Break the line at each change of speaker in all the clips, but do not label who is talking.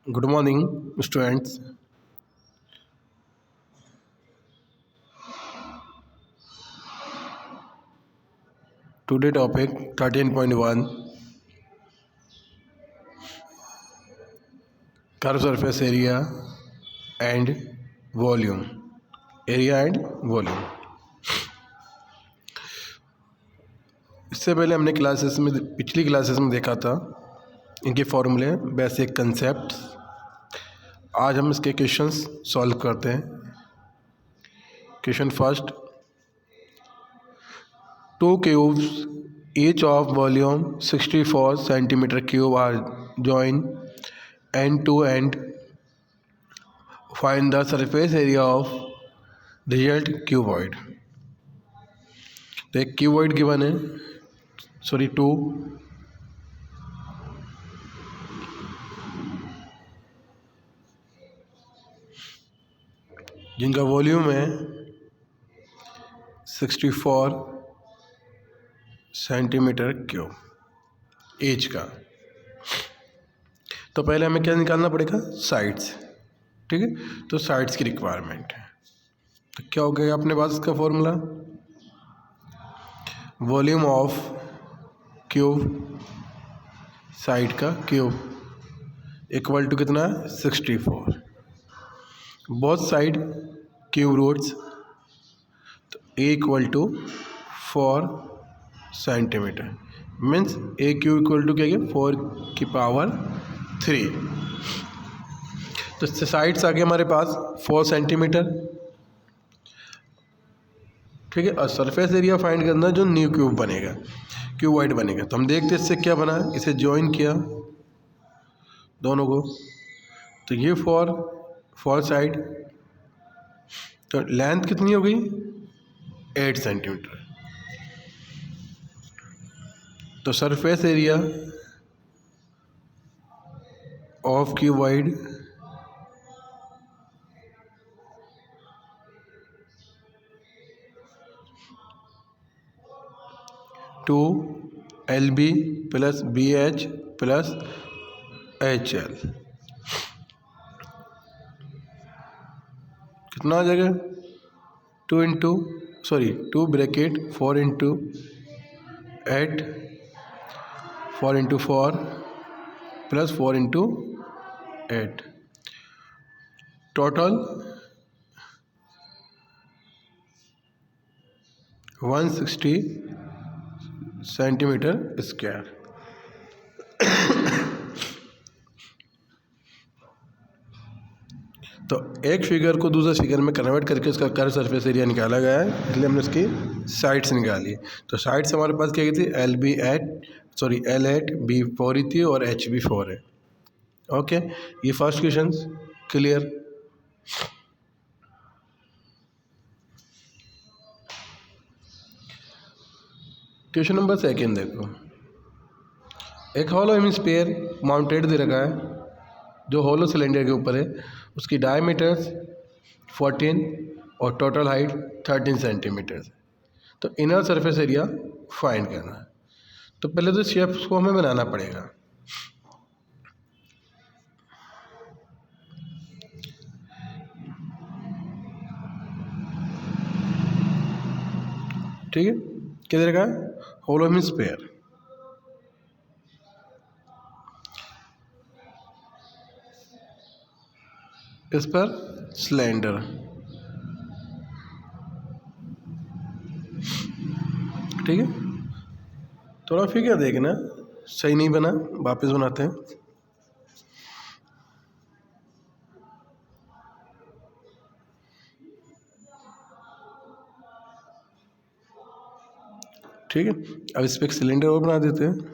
Good morning, students. Today topic 13.1 curve surface area and volume. Area and volume. इससे पहले हमने पिछली classes में देखा था इनके फॉर्मूले, बेसिक कंसेप्ट। आज हम इसके क्वेश्चंस सॉल्व करते हैं। Question first, two cubes each of volume 64 centimeter cube are joined end to end. Find the surface area of result cuboid. तो एक क्यूबॉइड गिवन है, सॉरी टू, जिनका वॉल्यूम है 64 सेंटीमीटर क्यूब एज का। तो पहले हमें क्या निकालना पड़ेगा? साइड्स। ठीक है, तो साइड्स की रिक्वायरमेंट है। तो क्या हो गया अपने पास इसका formula? Volume of cube, side का क्यूब इक्वल टू कितना? 64। बोथ साइड क्यूब रूट्स, तो a equal to 4 centimetre, means a q equal to क्या है? 4 की पावर 3। तो साइड्स आ गए हमारे पास 4 सेंटीमीटर। ठीक है, और सरफेस एरिया फाइंड करना जो न्यू क्यूब बनेगा, क्यूबॉइड बनेगा। तो हम देखते इससे क्या बना, इसे ज्वाइन किया दोनों को, तो ये 4 साइड, तो लेंथ कितनी हो गई? 8 सेंटीमीटर। तो surface area of cuboid two LB plus BH plus HL कितना आ जाएगा? 2 bracket 4 into 8, 4 into 4 plus 4 into 8, total 160 centimetre square. तो एक फिगर को दूसरे फिगर में कन्वर्ट करके उसका कर्व सरफेस एरिया निकाला गया है, इसलिए हमने उसकी साइड्स निकाली। तो साइड्स हमारे पास क्या थी? L8 B4 ही थी और H भी 4 है। ओके, ये first question clear. Question number second देखो, एक हॉलो हेमिस्फीयर माउंटेड दे रखा है जो हॉलो सिलेंडर के ऊपर है, उसकी डायमीटर्स 14 और टोटल हाइट 13 सेंटीमीटर। तो इनर सरफेस एरिया फाइंड करना है। तो पहले तो शेप्स को हमें बनाना पड़ेगा। ठीक है, किधर का? Hollow hemisphere. इस पर सिलेंडर। ठीक है, थोड़ा फिगर देखना सही नहीं बना, वापस बनाते हैं। ठीक है, अब इस पर एक सिलेंडर और बना देते हैं।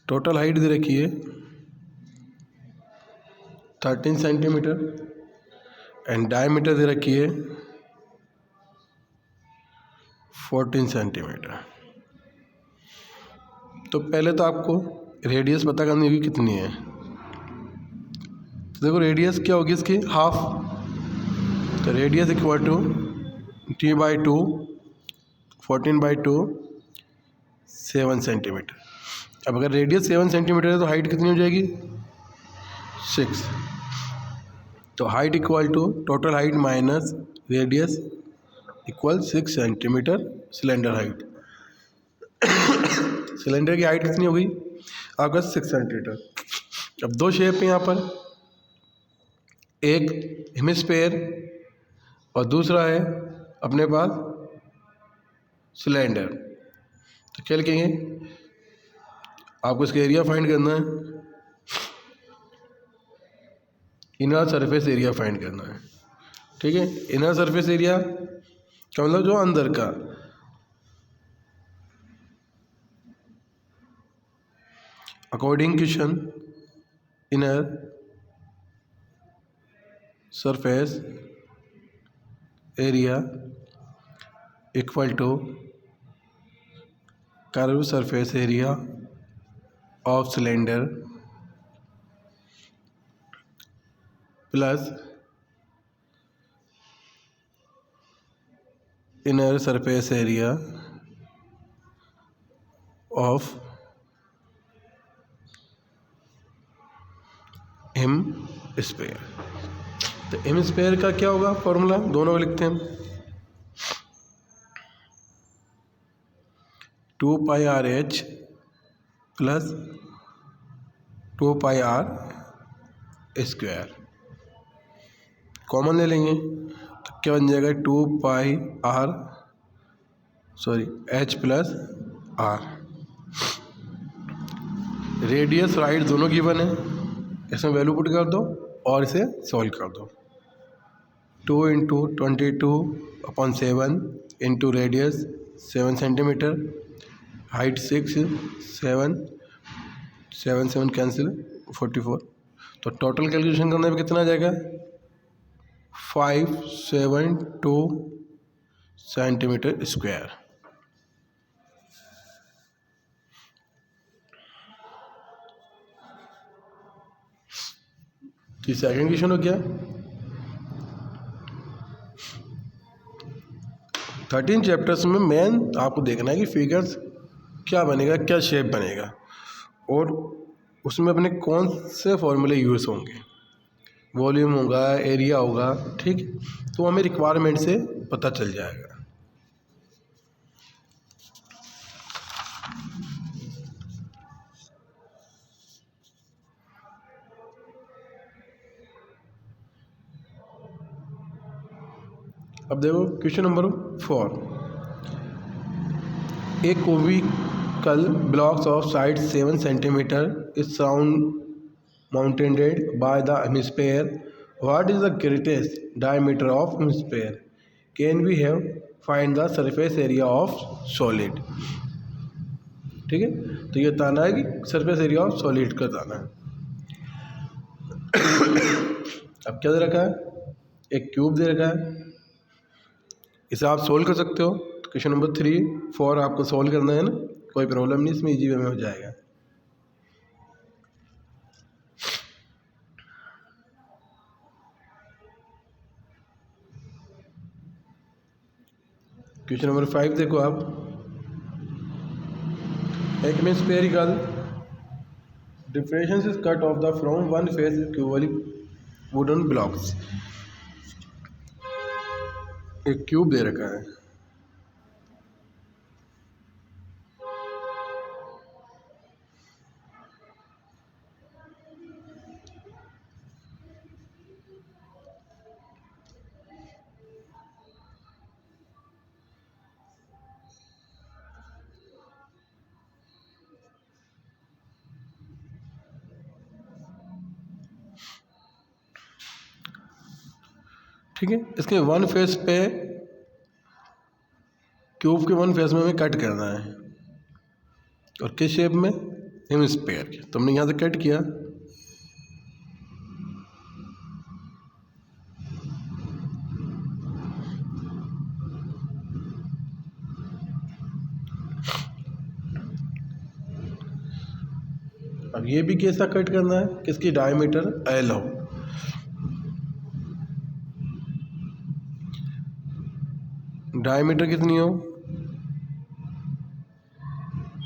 टोटल हाइट दे रखी है 13 सेंटीमीटर एंड डायमीटर दे रखी है 14 सेंटीमीटर। तो पहले तो आपको रेडियस पता करनी होगी कितनी है। तो देखो रेडियस क्या होगी इसकी? हाफ। तो radius equal to T/2 14/2 7 centimetre. अब अगर रेडियस 7 सेंटीमीटर है तो हाइट कितनी हो जाएगी 6। तो height equal to total height minus radius equal 6 centimetre cylinder height. Cylinder की हाइट कितनी होगी आपका 6 सेंटीमीटर। अब दो शेप है यहाँ पर, एक हेमिस्फेयर और दूसरा है अपने पास सिलेंडर। तो क्या लिखेंगे, आपको इसका एरिया फाइंड करना है, इनर सरफेस एरिया फाइंड करना है। ठीक है, इनर सरफेस एरिया का मतलब जो अंदर का, according question inner surface area equal to curve surface area of cylinder plus inner surface area of hemisphere. तो हेमिस्फेयर का क्या होगा फॉर्मूला, दोनों को लिखते हैं, 2πRh प्लस 2πr²। कॉमन ले लेंगे तो क्या बन जाएगा 2πr h plus r। Radius right दोनों गिवन है, इसमें वैल्यू पुट कर दो और इसे सॉल्व कर दो। 2 × 22/7 into radius 7 centimetre, height 6, 7 7 cancel 44। तो टोटल कैलकुलेशन करने में कितना आ जाएगा 572 सेंटीमीटर स्क्वायर। तो सेकेंड क्वेश्चन हो गया। 13 चैप्टर्स में मेन आपको देखना है कि फिगर्स क्या बनेगा, क्या शेप बनेगा और उसमें अपने कौन से फॉर्मूले यूज़ होंगे, वॉल्यूम होगा, एरिया होगा। ठीक, तो हमें रिक्वायरमेंट से पता चल जाएगा। अब देखो question number 4। A cubical blocks of size 7 centimeter is surmounted by the hemisphere. What is the greatest diameter of hemisphere? Can we have find the surface area of solid? ठीक है, तो ये बताना है कि सरफेस एरिया ऑफ सॉलिड का बताना है। अब क्या दे रखा है, एक क्यूब दे रखा है, इसे आप सोल्व कर सकते हो। तो क्वेश्चन नंबर 3, 4 आपको सोल्व करना है ना, कोई प्रॉब्लम नहीं, इसमें इजी वे में हो जाएगा। क्वेश्चन नंबर 5 देखो आप, एक में spherical difference is cut off the from one face equally wooden blocks. एक क्यूब दे रखा है, ठीक है। इसके वन फेस पे, क्यूब के वन फेस में हमें कट करना है और किस शेप में, हेमिस्फीयर के। तो हमने यहाँ से कट किया, अब ये भी कैसा कट करना है, किसकी डायमीटर एल हो। डायमीटर कितनी हो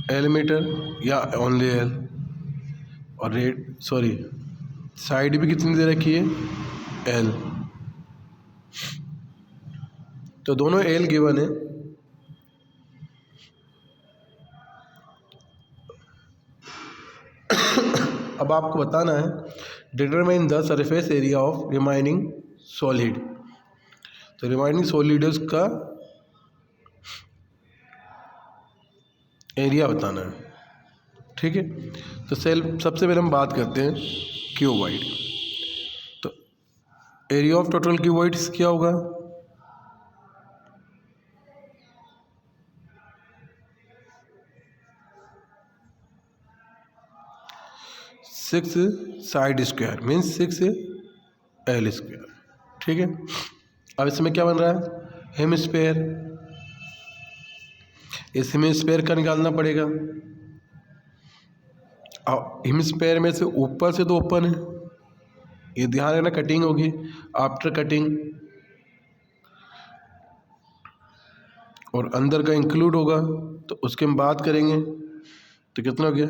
एल मीटर या ओनली एल, और साइड भी कितनी दे रखी है, एल। तो दोनों एल गिवन है। अब आपको बताना है determine the surface area of remaining solid. तो रिमाइनिंग सॉलिड्स का एरिया बताना है, ठीक है। तो सबसे पहले हम बात करते हैं क्यूबॉइड। तो एरिया ऑफ टोटल क्यूबॉइड्स क्या होगा, six side square means 6 L square, ठीक है। अब इसमें क्या बन रहा है, हेमिस्फेयर। इस हेमिस्फेयर का निकालना पड़ेगा। अब हेमिस्फेयर में से ऊपर से तो ओपन है, ये ध्यान रखना, कटिंग होगी आफ्टर कटिंग, और अंदर का इंक्लूड होगा, तो उसके हम बात करेंगे। तो कितना हो गया,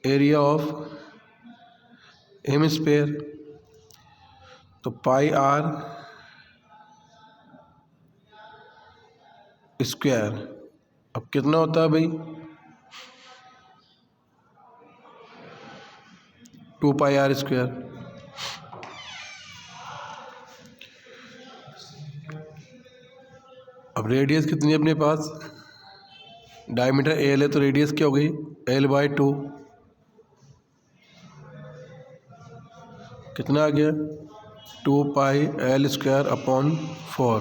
एरिया ऑफ हेमिस्फेयर, तो पाई आर स्क्वायर। अब कितना होता है भाई, 2 पाई आर स्क्वायर। अब रेडियस कितनी है अपने पास, डायमीटर एल है, तो रेडियस क्या हो गई, L/2। कितना आ गया, 2 पाई एल स्क्वायर अपॉन 4,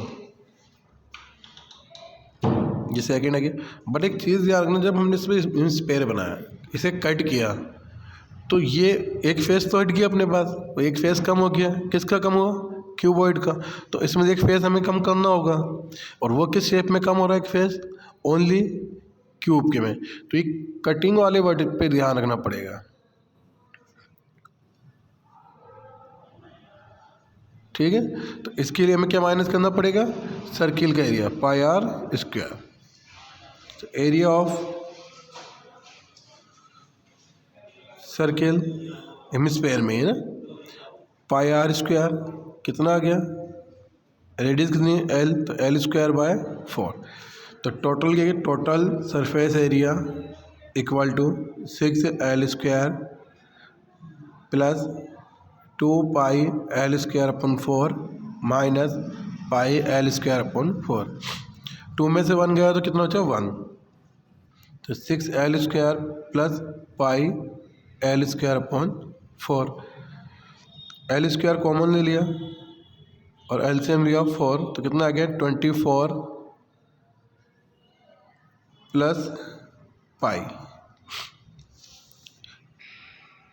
ये सेकेंड आ गया। बट एक चीज़ याद रखना, जब हमने इसमें स्पेयर बनाया, इसे कट किया, तो ये एक फेस तो हट गया अपने पास, तो एक फेस कम हो गया। किसका कम हुआ, क्यूबॉइड का। तो इसमें एक फेस हमें कम करना होगा, और वो किस शेप में कम हो रहा है, एक फेस ओनली क्यूब के में। तो ये कटिंग वाले वर्ड पे ध्यान रखना पड़ेगा, ठीक है। तो इसके लिए हमें क्या माइनस करना पड़ेगा, सर्किल का एरिया पाई आर स्क्वायर। तो एरिया ऑफ सर्किल हेमिस्फेयर में है ना, पाई आर स्क्वायर, कितना आ गया, रेडियस कितनी है, एल, तो एल स्क्वायर बाय 4। तो टोटल क्या है, total surface area equal to 6 L square plus 2 pi L square upon 4 minus pi L square upon 4। 2 में से 1 गया तो कितना बचा, 1। तो 6 L square plus pi L square upon 4। L square common ले लिया और एलसीएम लिया 4, तो कितना आ गया, 24 प्लस पाई।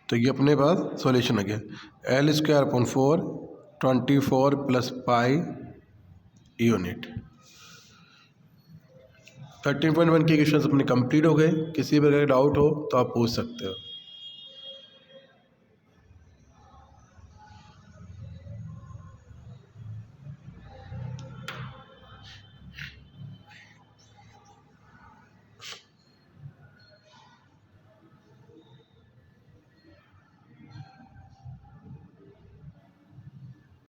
तो ये अपने पास सॉल्यूशन आ गया, L square upon 4, 24 plus pi unit. 13.1 के क्वेश्चन अपने कंप्लीट हो गए। किसी प्रकार का डाउट हो तो आप पूछ सकते हो।